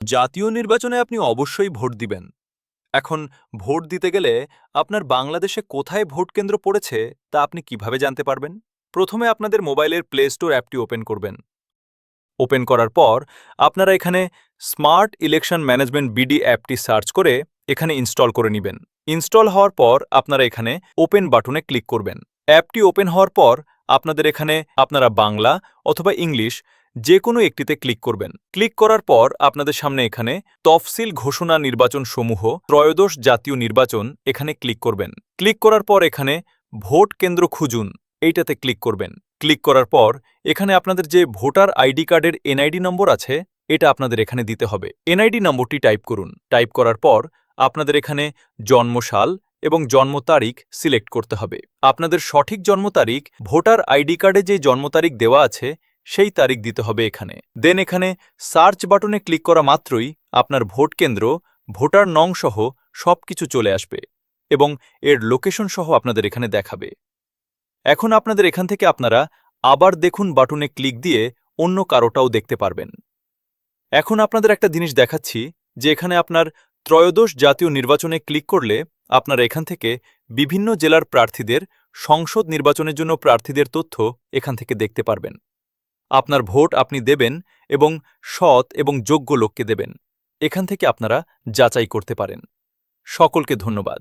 জাতীয় নির্বাচনে আপনি অবশ্যই ভোট দিবেন। এখন ভোট দিতে গেলে আপনার বাংলাদেশে কোথায় ভোট কেন্দ্র পড়েছে তা আপনি কিভাবে জানতে পারবেন? প্রথমে আপনাদের মোবাইলের প্লে স্টোর অ্যাপটি ওপেন করবেন। ওপেন করার পর আপনারা এখানে স্মার্ট ইলেকশন ম্যানেজমেন্ট বিডি অ্যাপটি সার্চ করে এখানে ইনস্টল করে নেবেন। ইনস্টল হওয়ার পর আপনারা এখানে ওপেন বাটনে ক্লিক করবেন। অ্যাপটি ওপেন হওয়ার পর আপনাদের এখানে আপনারা বাংলা অথবা ইংলিশ যে কোনো একটিতে ক্লিক করবেন। ক্লিক করার পর আপনাদের সামনে এখানে তফসিল ঘোষণা নির্বাচন সমূহ ত্রয়োদশ জাতীয় নির্বাচন এখানে ক্লিক করবেন। ক্লিক করার পর এখানে ভোট কেন্দ্র খুঁজুন এইটাতে ক্লিক করবেন। ক্লিক করার পর এখানে আপনাদের যে ভোটার আইডি কার্ডের এনআইডি নম্বর আছে এটা আপনাদের এখানে দিতে হবে। এনআইডি নম্বরটি টাইপ করুন। টাইপ করার পর আপনাদের এখানে জন্মসাল এবং জন্ম তারিখ সিলেক্ট করতে হবে। আপনাদের সঠিক জন্ম তারিখ ভোটার আইডি কার্ডে যে জন্ম তারিখ দেওয়া আছে সেই তারিখ দিতে হবে এখানে। দেন এখানে সার্চ বাটনে ক্লিক করা মাত্রই আপনার ভোট কেন্দ্র, ভোটার নং সহ সবকিছু চলে আসবে এবং এর লোকেশন সহ আপনাদের এখানে দেখাবে। এখন আপনাদের এখান থেকে আপনারা আবার দেখুন বাটনে ক্লিক দিয়ে অন্য কারোটাও দেখতে পারবেন। এখন আপনাদের একটা জিনিস দেখাচ্ছি যে এখানে আপনার ত্রয়োদশ জাতীয় নির্বাচনে ক্লিক করলে আপনারা এখান থেকে বিভিন্ন জেলার প্রার্থীদের সংসদ নির্বাচনের জন্য প্রার্থীদের তথ্য এখান থেকে দেখতে পারবেন। আপনার ভোট আপনি দেবেন এবং সৎ এবং যোগ্য লোককে দেবেন। এখান থেকে আপনারা যাচাই করতে পারেন। সকলকে ধন্যবাদ।